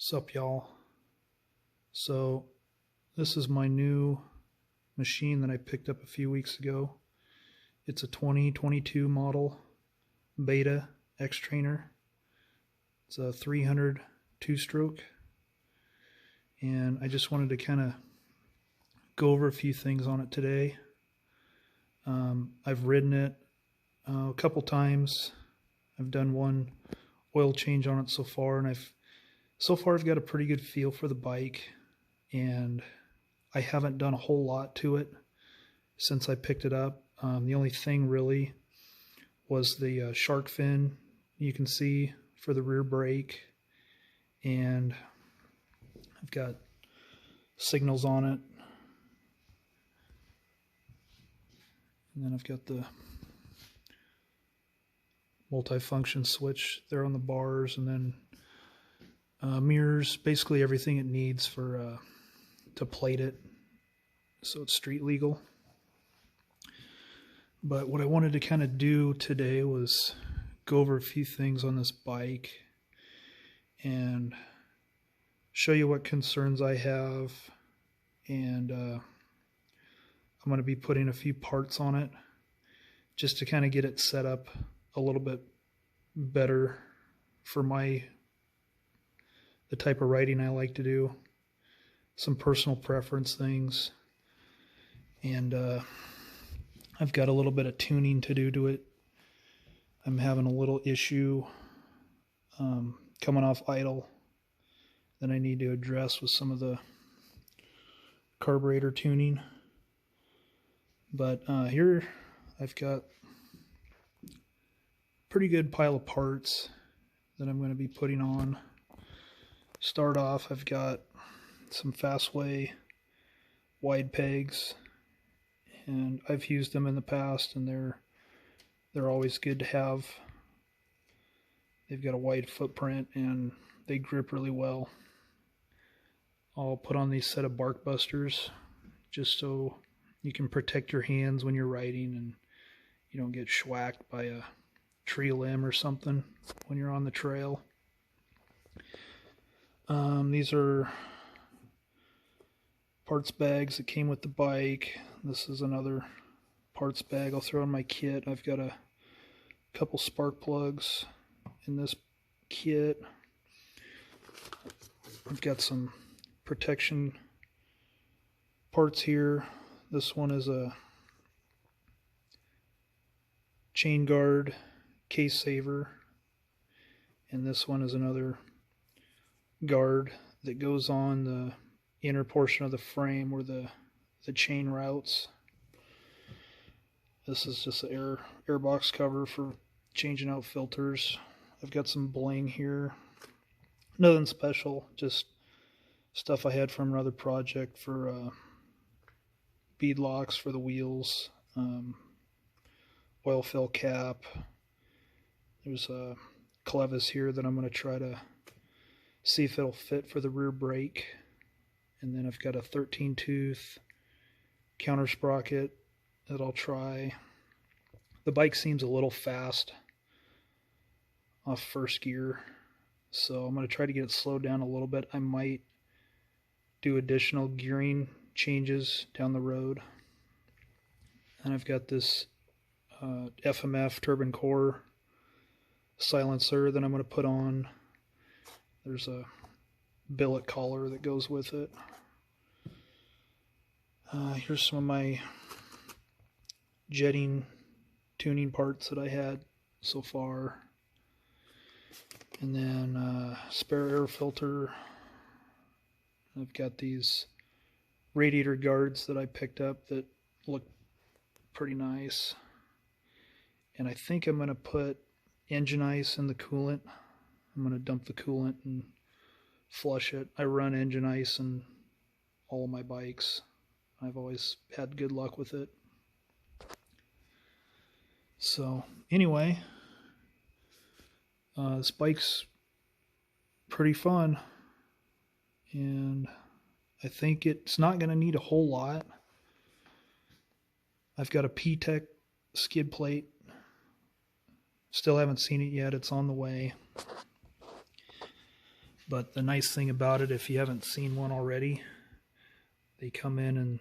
Sup y'all. So this is my new machine that I picked up a few weeks ago. It's a 2022 model Beta X Trainer. It's a 300 two-stroke, and I just wanted to kind of go over a few things on it today. I've ridden it a couple times. I've done one oil change on it so far, and I've got a pretty good feel for the bike, and I haven't done a whole lot to it since I picked it up. The only thing really was the shark fin you can see for the rear brake, and I've got signals on it, and then I've got the multi-function switch there on the bars, and then mirrors, basically everything it needs for to plate it so it's street legal. But what I wanted to kind of do today was go over a few things on this bike and show you what concerns I have, and I'm going to be putting a few parts on it just to kind of get it set up a little bit better for the type of riding I like to do, some personal preference things, and I've got a little bit of tuning to do to it. I'm having a little issue coming off idle that I need to address with some of the carburetor tuning. But here I've got a pretty good pile of parts that I'm going to be putting on. Start off, I've got some Fastway wide pegs, and I've used them in the past, and they're always good to have. They've got a wide footprint and they grip really well. I'll put on these set of bark busters just so you can protect your hands when you're riding and you don't get schwacked by a tree limb or something when you're on the trail. These are parts bags that came with the bike. This is another parts bag I'll throw in my kit. I've got a couple spark plugs in this kit. I've got some protection parts here. This one is a chain guard case saver, and this one is another guard that goes on the inner portion of the frame where the chain routes. This is just an air box cover for changing out filters. I've got some bling here, nothing special, just stuff I had from another project for bead locks for the wheels, oil fill cap. There's a clevis here that I'm going to try to see if it'll fit for the rear brake. And then I've got a 13 tooth counter sprocket that I'll try. The bike seems a little fast off first gear, so I'm going to try to get it slowed down a little bit. I might do additional gearing changes down the road. And I've got this FMF turbine core silencer that I'm going to put on. There's a billet collar that goes with it. Here's some of my jetting tuning parts that I had so far, and then spare air filter. I've got these radiator guards that I picked up that look pretty nice, and I think I'm going to put engine ice in the coolant. I'm going to dump the coolant and flush it. I run engine ice in all of my bikes. I've always had good luck with it. So anyway, this bike's pretty fun, and I think it's not going to need a whole lot. I've got a pt.1 skid plate. Still haven't seen it yet. It's on the way. But the nice thing about it, if you haven't seen one already, they come in and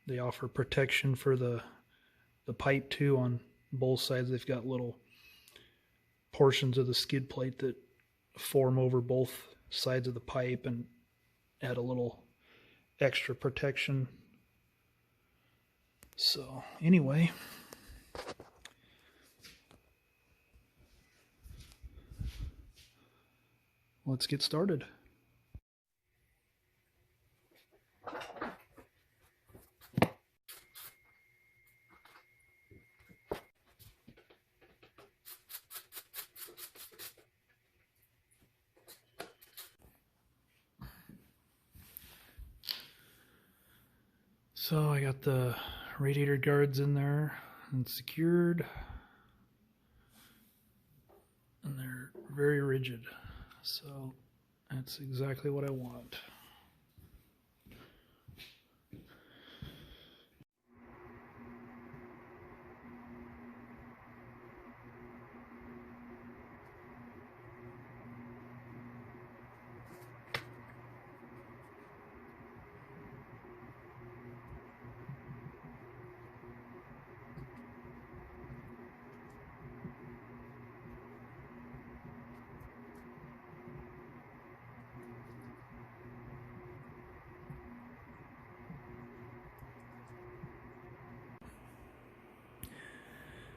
they offer protection for the pipe too on both sides. They've got little portions of the skid plate that form over both sides of the pipe and add a little extra protection. So anyway, let's get started. So I got the radiator guards in there and secured, and they're very rigid, so that's exactly what I want.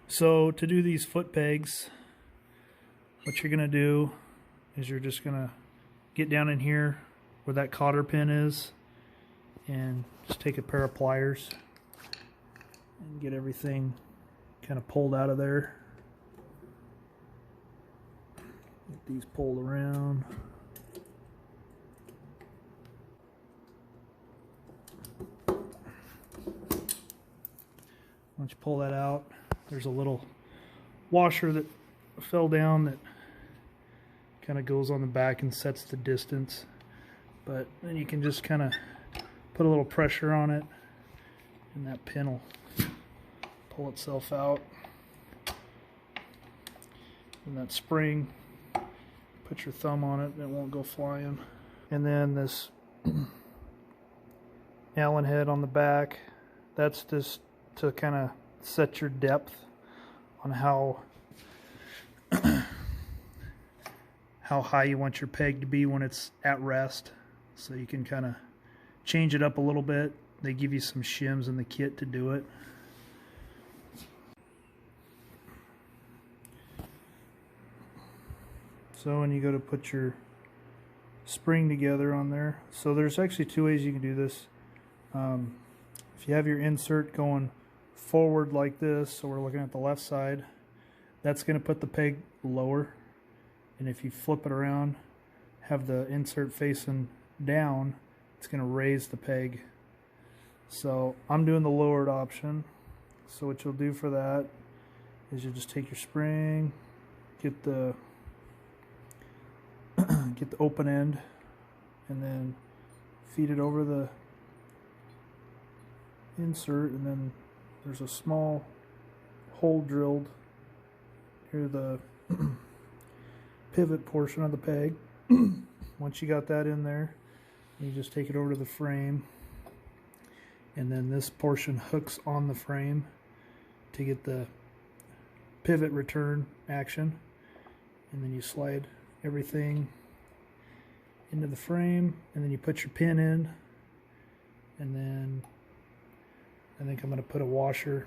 So to do these foot pegs, what you're going to do is you're just going to get down in here where that cotter pin is and just take a pair of pliers and get everything kind of pulled out of there. Get these pulled around. Once you pull that out, there's a little washer that fell down that kind of goes on the back and sets the distance, but then you can just kind of put a little pressure on it and that pin will pull itself out. And that spring, put your thumb on it and it won't go flying. And then this Allen head on the back, that's just to kind of set your depth on how high you want your peg to be when it's at rest. So you can kind of change it up a little bit. They give you some shims in the kit to do it. So when you go to put your spring together on there, so there's actually two ways you can do this. If you have your insert going forward like this, so we're looking at the left side, that's going to put the peg lower. And if you flip it around, have the insert facing down, it's going to raise the peg. So I'm doing the lowered option. So what you'll do for that is you'll just take your spring, get the open end, and then feed it over the insert, and then there's a small hole drilled near the pivot portion of the peg. Once you got that in there, you just take it over to the frame, and then this portion hooks on the frame to get the pivot return action, and then you slide everything into the frame, and then you put your pin in, and then I think I'm going to put a washer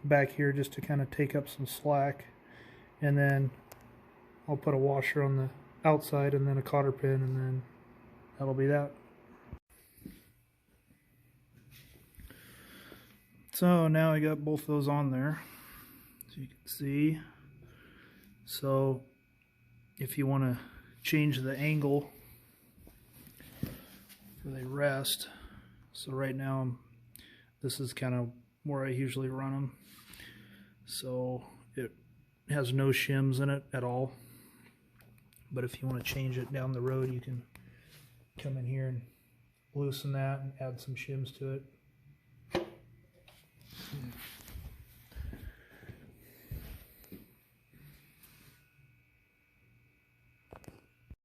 back here just to kind of take up some slack, and then I'll put a washer on the outside and then a cotter pin, and then that'll be that. So now I got both those on there, so you can see. So if you want to change the angle where they rest, so right now this is kind of where I usually run them, so it has no shims in it at all. But if you want to change it down the road, you can come in here and loosen that and add some shims to it.